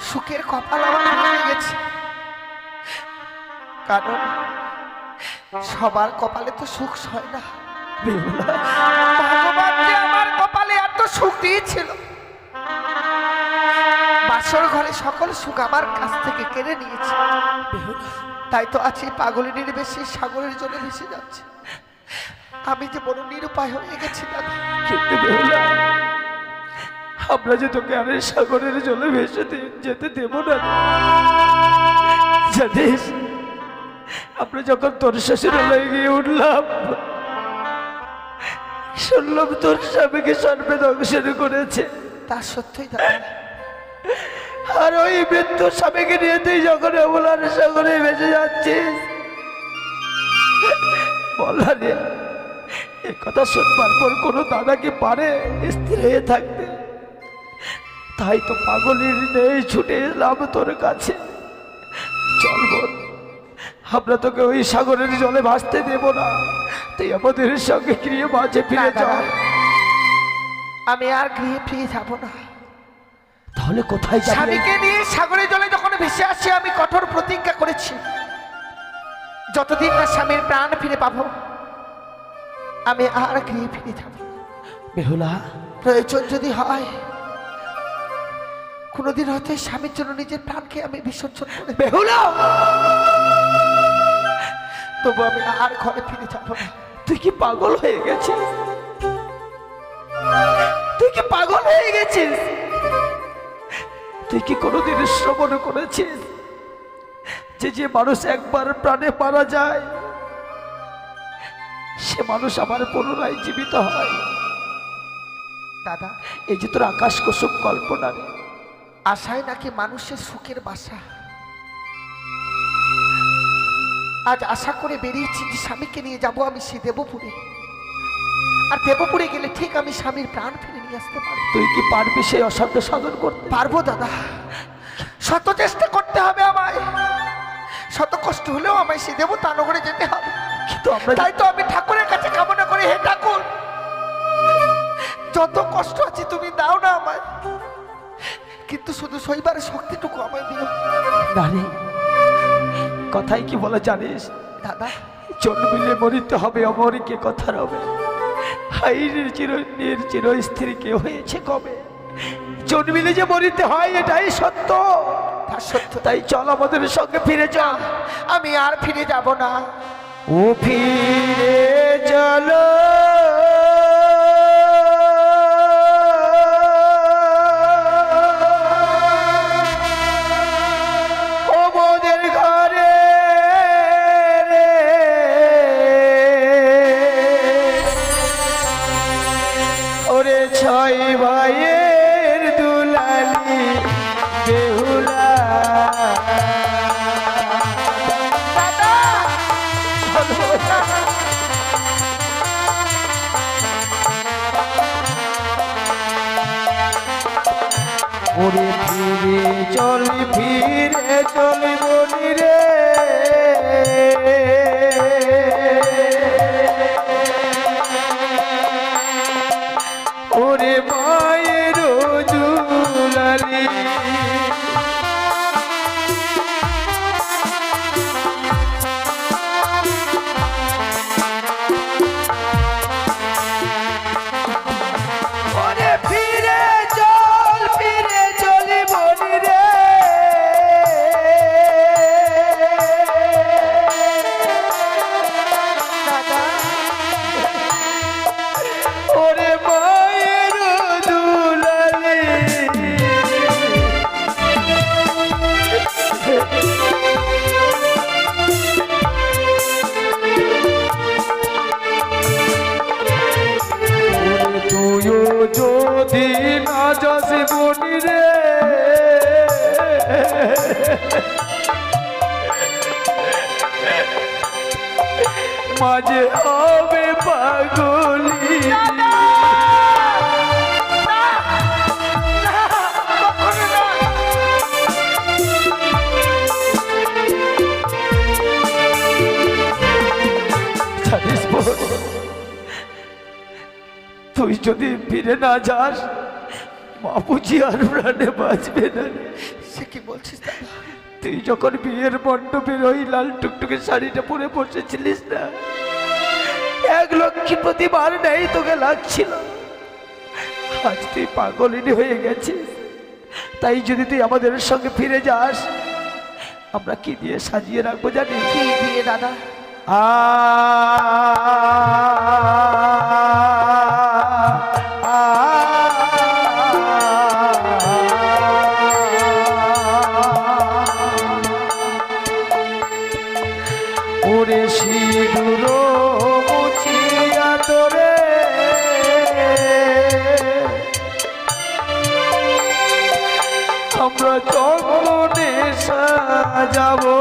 সুখের কপাল আমার ভেঙে গেছে, কারণ সবার কপালে তো সুখ হয় না। ভগবান যে আমার কপালে এত সুখ দিয়েছিল, বাসর ঘরে সকল সুখ আমার কাছ থেকে কেড়ে নিয়েছে। তাই তো আছে পাগলিনীর বেশি সাগরের জন্য ভেসে যাচ্ছে। আমি যে বড় নিরুপায় হয়ে গেছি দাদা। কিন্তু বেহুলা, আমরা যে তোকে আর এই সাগরের জলে ভেসে যেতে দেব না। জানিস, আমরা যখন তোর শ্বশুরালয়ে গিয়ে উঠলাম, শুনলাম তোর স্বামীকে সর্বে দংশন করেছে। তা সত্যই দাদা। আর ওই মৃত্যু স্বামীকে নিয়ে তুই যখন অবলার সাগরে ভেসে যাচ্ছিস, বললা রে, এ কথা শুনবার পর কোনো দাদা কি পারে স্থির হয়ে থাকতে? তাই তো পাগলের নেই ছুটে এলাম তোর কাছে। চল বোন, আমরা তোকে ওই সাগরের জলে ভাসতে দেব না, তুই আমাদের সঙ্গে গৃহে মাঝে ফিরে না, যা। দাদা, আমি আর গৃহে ফিরে যাব না। তাহলে কোথায় যাবি? স্বামীকে নিয়ে সাগরের জলে যখন ভেসে আসি, আমি কঠোর প্রতিজ্ঞা করেছি, যতদিন না স্বামীর প্রাণ ফিরে পাবো আমি আর গৃহে ফিরে যাব না। বেহুলা, প্রয়োজন যদি হয় কোনোদিন হয়তো এই স্বামীর জন্য নিজের প্রাণকে আমি বিসর্জন করে দেব। বেহুলা, তবু আমি আর ঘরে ফিরে যাব না। তুই কি পাগল হয়ে গেছিস? তুই কি পাগল হয়ে গেছিস? তুই কি কোনোদিন শ্রবণ করেছিস যে যে মানুষ একবার প্রাণে মারা যায় সে মানুষ আবার পুনরায় জীবিত হয়? দাদা, এই যে তোর আকাশ কুসুম কল্পনা রে, আশায় নাকি মানুষের সুখের বাসা। আজ আশা করে বেরিয়েছি যে স্বামীকে নিয়ে যাব আমি সে দেবপুরে, আর দেবপুরে গেলে ঠিক আমি স্বামীর প্রাণ ফিরে নিয়ে আসতে পারবো। তুই কি পারবি সেই অসাধ্য সাধন করতে? পারবো দাদা, শত চেষ্টা করতে হবে আমায়, শত কষ্ট হলেও আমায় সে দেবতানগরে যেতে হবে। কিন্তু আমরা তাই তো আমি ঠাকুরের কাছে কামনা করি, হে ঠাকুর, যত কষ্ট আছে তুমি দাও না আমায়, কিন্তু শুধু সইবার শক্তিটুকু আমায় দিও। নারী কথাই কি বলে জানিস দাদা, জন্মিলে মরিতে হবে, অমরকে কথা রবে। হাইরের চিরস্থির কে হয়েছে কবে? জন্মিলে যে মরিতে হয় এটাই সত্য। তা সত্য। তাই চল আমাদের সঙ্গে ফিরে চল। আমি আর ফিরে যাব না। ও ফিরে চলো ও মোদের ঘরে রে, ওরে ছয় ভাইয়ের দুলালি বেহুলা। ওরে ফিরে চল বলি রে, ওরে মায়ের দুলালি। ওরে ফিরে চল বলি রে, মাঝে হবে পাগলি জানিস বোন, তুই যদি ফিরে না যাস মা বুঝি আর প্রাণে বাঁচবে না রে। সে কি বলছিস দাদা? তুই যখন বিয়ের মণ্ডপের ওই লাল টুকটুকে শাড়িটা পরে বসেছিলিস না, এক লক্ষ্মী প্রতিবার নেই তোকে লাগছিল। আজ তুই পাগলিনী হয়ে গেছিস, তাই যদি তুই আমাদের সঙ্গে ফিরে যাস আমরা কি দিয়ে সাজিয়ে রাখবো জানিস? কি দিয়ে দাদা? ওরে সিঁদুর মুছিয়া তোরে আমরা চন্দনে সাজাবো।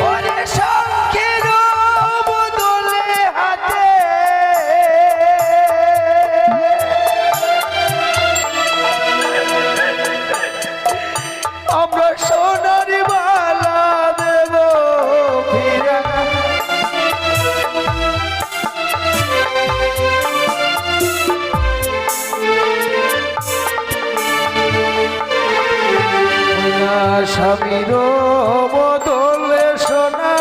ওরে শঙ্খের বদলে হাতে আমরা সোনার মালা দেব ফিরে। স্বামীর বদলে সোনা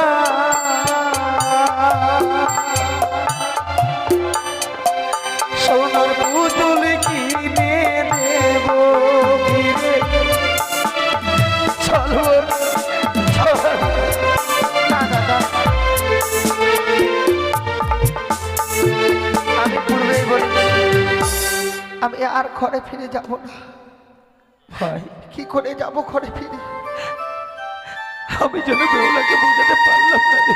সোনার পুতুল কিনে দেব ফিরে। চলো না দাদা, আমি পূর্বেই বলেছি আমি আর ঘরে ফিরে যাব না। ভাই, কি করে যাব ঘরে ফিরে? আমি যেন বেহুলাকে বোঝাতে পারলাম না রে।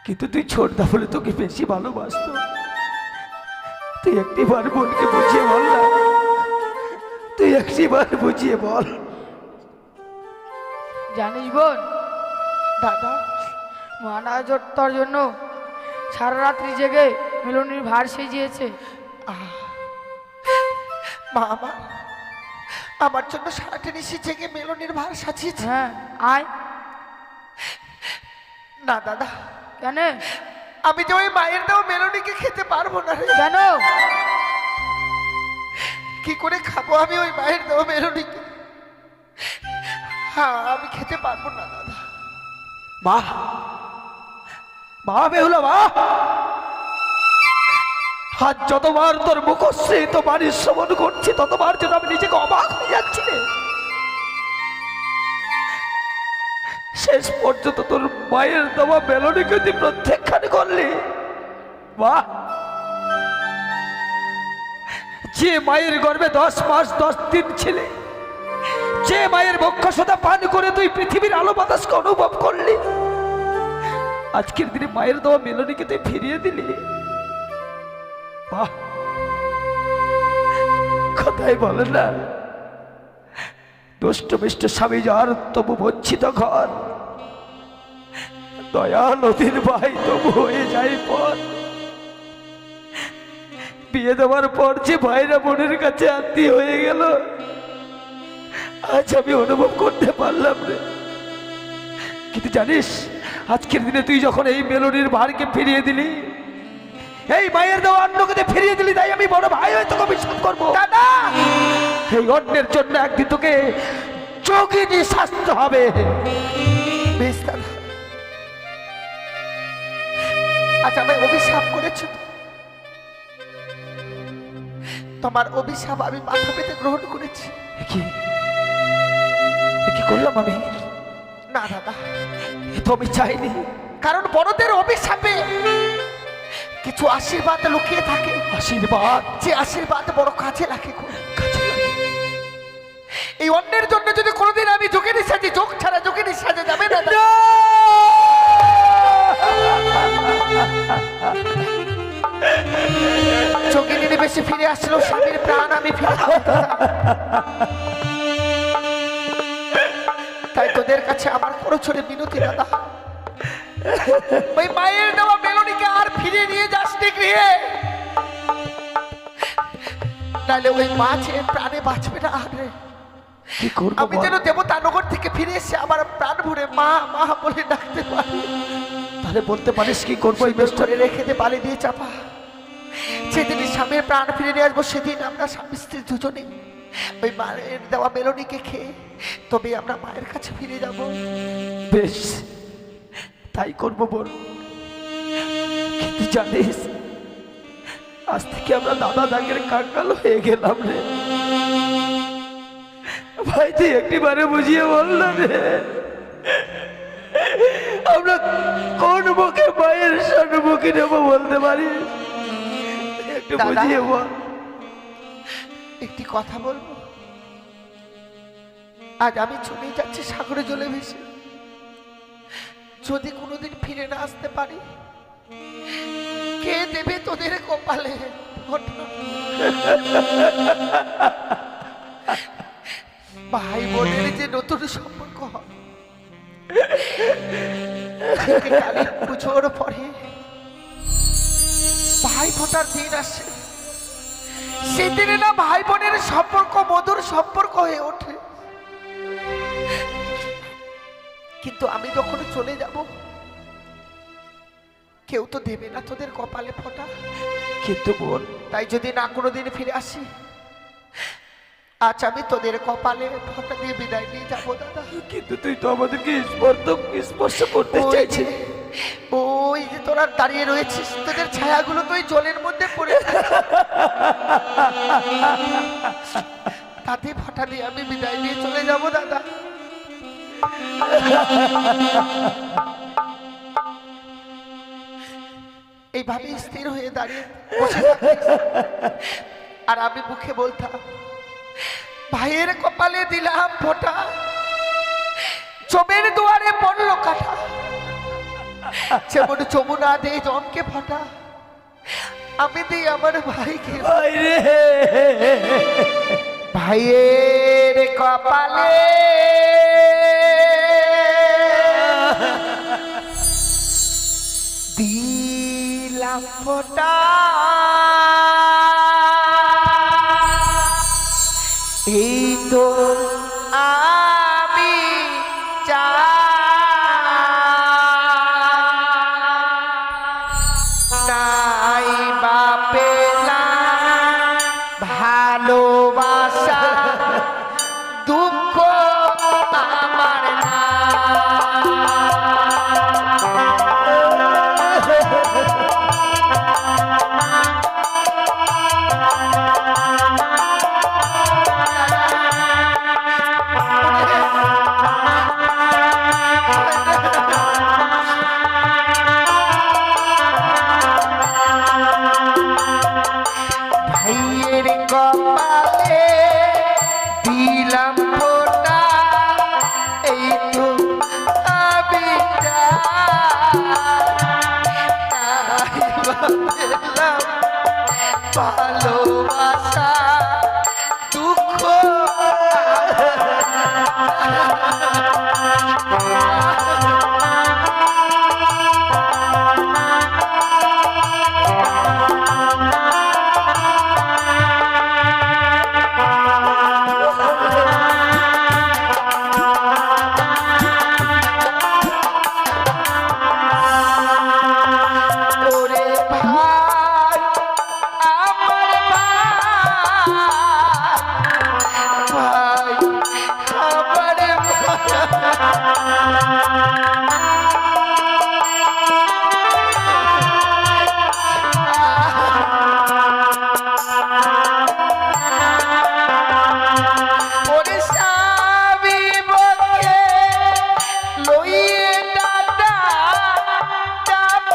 কিন্তু তুই ছোটদা বলে তোকে বেশি ভালোবাসত। তুই একটিবার বোনকে বুঝিয়ে বল না, তুই একটিবার বুঝিয়ে বল। জানিস বোন, দাদা, মানা তোর জন্য সারা রাত্রি জেগে মেলনির ভার সেজিয়েছে। মা আমার জন্য সারাটা নিশি জেগে মেলনির ভার সাজিয়েছে। হ্যাঁ, আয়। না দাদা, কেন? আমি যে ওই মায়ের দেওয়া মেলনিকে খেতে পারবো না রে। কেন? কি করে খাবো আমি ওই মায়ের দেওয়া মেলনিকে? হ্যাঁ, আমি খেতে পারবো না দাদা। মা, মা বেহুলা মা, আজ যতবার তোর মুখশ্রী তোমার শ্রবণ করছি ততবার যেন আমি নিজেকে অবাক হয়ে যাচ্ছি রে। শেষ পর্যন্ত তোর মায়ের দেওয়া মেলনিকে তুই প্রত্যাখ্যান করলি। বাহ, যে মায়ের গর্ভে 10 মাস 10 দিন ছিলে, যে মায়ের বক্ষসতা পান করে তুই পৃথিবীর আলো বাতাসকে অনুভব করলি, আজকের দিনে মায়ের দেওয়া মেলনিকে তুই ফিরিয়ে দিলি। বাহ, কথাই বলে না, দুষ্ট মিষ্ট স্বামী যার তবু বঞ্চিত ঘর, দয়া নদীর ভাই তবু হয়ে যায় পর। বিয়ে দেওয়ার পর যে ভাইরা বোনের কাছে আত্মীয় হয়ে গেল, আজ আমি অনুভব করতে পারলাম রে। কিন্তু জানিস, আজকের দিনে তুই যখন এই মেলনির ভারকে ফিরিয়ে দিলি, এই মায়ের দেওয়া অন্নকে ফিরিয়ে দিলি, তাই আমি বড় ভাই হয়ে তোকে বিশ্বাস করবো। দাদা, এই অন্যের জন্য একদিন তোকে যোগিনী শাস্তি হবে। বেশ দাদা, আজ আমি অভিশাপ করেছি তো। তোমার অভিশাপ আমি মাথা পেতে গ্রহণ করেছি। কি কি করলাম আমি? না দাদা, এ তো আমি চাইনি। কারণ বড়দের অভিশাপে কিছু আশীর্বাদ লুকিয়ে থাকে। আশীর্বাদ, যে আশীর্বাদ বড় কাজে লাগে গো। কাছে লাগে। এই অন্যের জন্য যদি কোনোদিন আমি যোগিনী সাজি, যোগ ছাড়া যোগিনী সাজে যাবে না দাদা। না! যোগিনীর বেশি ফিরে আসলো স্বামীর প্রাণ আমি ফিরে পাবো দাদা। তাই তোদের কাছে আমার করছরে বিনতি দাদা, ওই মায়ের দেওয়া মেলনিকে আর ফিরে নিয়ে যাস নি গৃহে, নাহলে ওই মা যে প্রাণে বাঁচবে না। আর রে, কি করবো আমি বল? যেন দেবতানগর থেকে ফিরে এসে আমার প্রাণ ভরে মা মা বলে ডাকতে পারি। তাহলে বলতে পারিস কি করবো? এই বেশ বেশ করে রেখে দে বালি দিয়ে চাপা। যেদিন স্বামীর প্রাণ ফিরে নিয়ে আসবো সেদিন আমরা স্বামী স্ত্রী দুজনে ওই মায়ের দেওয়া মেলনিকে খেয়ে তবে আমরা মায়ের কাছে ফিরে যাব। বেশ তাই করবো বল। কিন্তু জানিস, আজ থেকে আমরা দাদা দাগের কাঙ্গাল হয়ে গেলাম রে। ভাই তুই একটিবারে বুঝিয়ে বল না রে, আমরা কোন মুখে মায়ের সম্মুখী নেবো বলতে পারিস? একটু দাদা। বুঝিয়ে বল। একটি কথা বলবো, আজ আমি চলে যাচ্ছি সাগরে জলে ভেসে। যদি কোনোদিন ফিরে না আসতে পারি, কে দেবে তোদের কপালে ফোঁটা? ভাই বোনের যে নতুন সম্পর্ক হয়, কালী পুজোর পরে ভাই ফোঁটার দিন আসে, সেদিনে না ভাই বোনের সম্পর্ক মধুর সম্পর্ক হয়ে ওঠে। কিন্তু আমি যখন চলে যাব, কেউ তো দেবে না তোদের কপালে ফোঁটা। কিন্তু বল, তাই যদি না কোনোদিন ফিরে আসি, আজ আমি তোদের কপালে ফোঁটা দিয়ে বিদায় নিয়ে যাবো দাদা। কিন্তু তুই তো আমাদেরকে স্পর্শ করতে ওই চাইছিস। যে- ওই যে তোরা দাঁড়িয়ে রয়েছিস, তোদের ছায়াগুলো তো ওই জলের মধ্যে পড়ে থাকে। তাতে ফোঁটা দিয়ে আমি বিদায় নিয়ে চলে যাব দাদা। এইভাবে স্থির হয়ে দাঁড়িয়ে বসে থাকিস। আর আমি মুখে বলতাম, ভাইয়ের কপালে দিলাম ফোঁটা, চোমের দুয়ারে পড়লো কাটা, যেমন যমুনা দে জমকে ফোঁটা, আমি দিই আমার ভাইকে। ভাই রে, ভাইয়ের কপালে দিলাম ফোঁটা, এই তো আমি নাই বা পেলাম ভালোবাসা, দুঃখ আমার না। ভাইয়ের কপালে দিলাম ফোঁটা, এই তো আমি পেলাম ভালোবাসা, দুঃখ ওরে ভাই, আমার ভাই, আমার ওরে স্বামী বকে লইয়ে দাদা যাব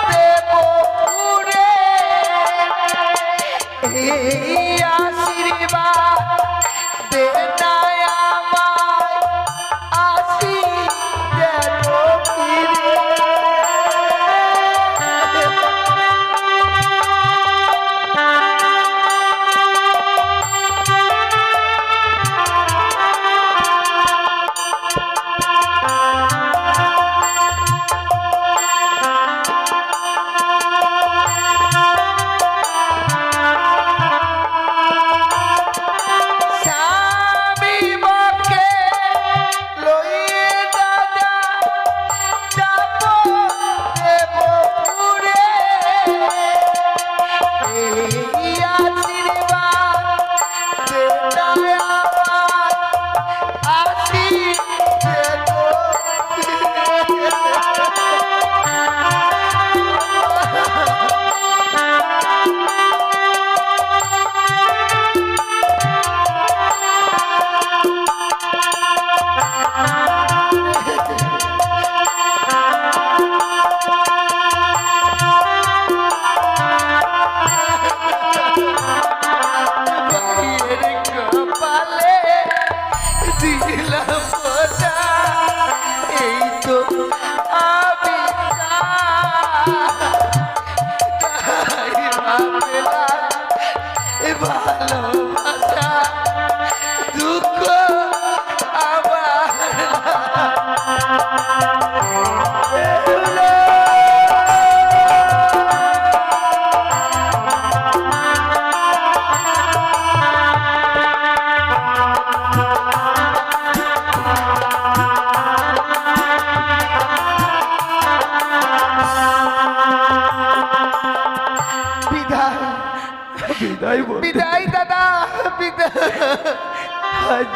দেব পুরে, এই আশীর্বাদ দে না আমায়, আসি যেন ফিরে। দিলাম কথা, এই তো আমি ভালোবাসা দুঃখ আমার বিদায় বিদায় বলতে বিদায় দাদা বিদায়। আজ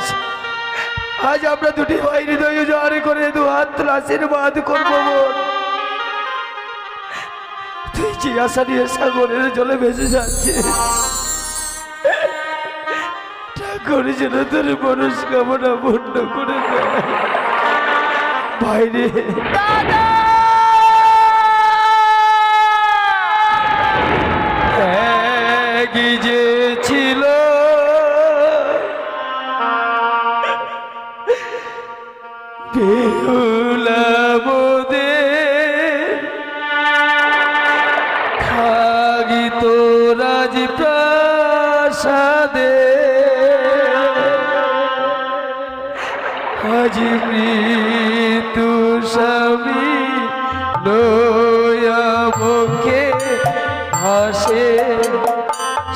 আজ আমরা দুটি ভাই হৃদয় জোয়ার করে দু হাত তুলে আশীর্বাদ করবো বোন। তুই যে আশা নিয়ে সাগরের জলে ভেসে যাচ্ছিস, ঠাকুর যেন তোর মনস্কামনা পূর্ণ করে দেয়। ভাইরে একই যে ছিল বেহুলা মোদের থাকি তোরাজ প্রাসাদে, আজ মৃত্যু স্বামী লয়া মুখে ভাসে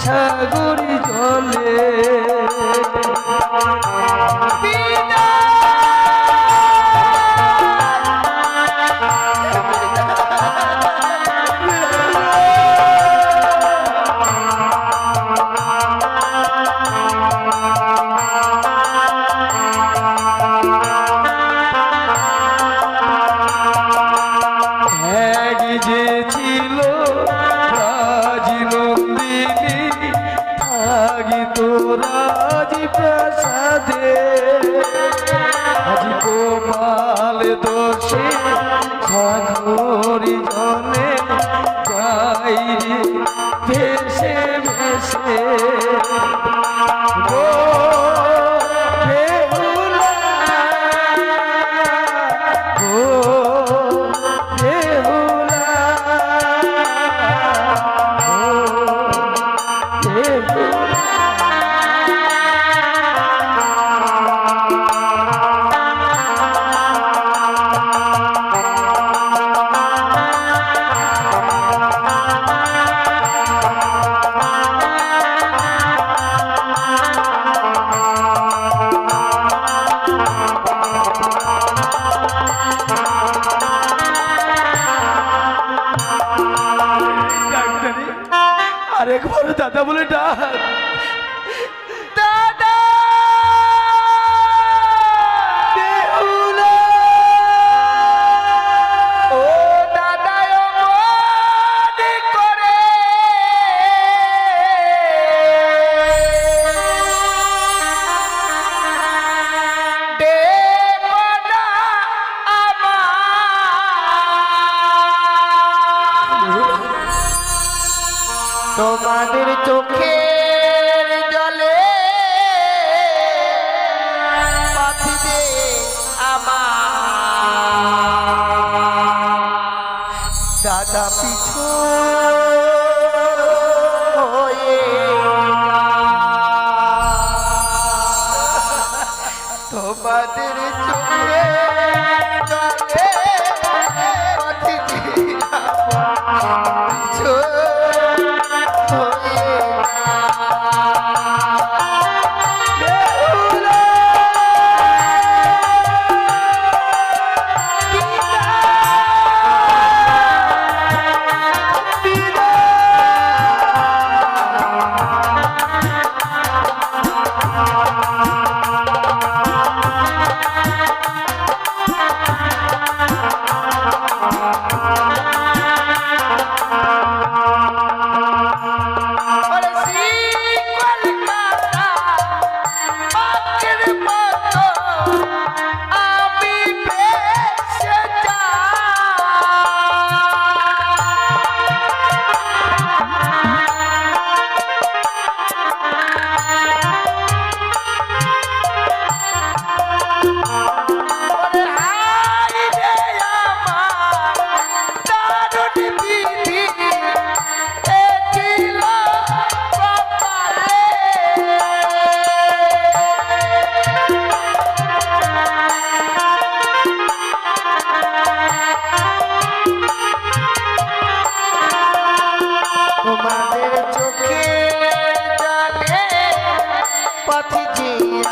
সাগরী জলে। এক যে ছিল রাজনন্দিনী থাকি তোরাজ প্রাসাদে, আজ গোপাল দোষে সাগরী জলে যাই ভেসে ভেসে গো বেহুলা, গো বেহুলা, গো বেহুলা। ডাক্তারি আরেকবার দাদা বলে ডাক। দাদা বেহুলা, ও দাদা মনে করে দেখো না আমার, তোমাদের চোখের জলে পাঠিয়ে আমার দাদা পিছু হয়ে তোমাদের চোখের জলে পাঠিয়ে আমার পিছু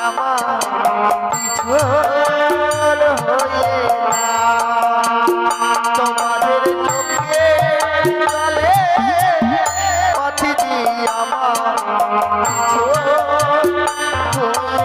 আমার পিছন হয়ে না। তোমাদের চোখে জলে পথ দিয়ে আমার পিছন হয়ে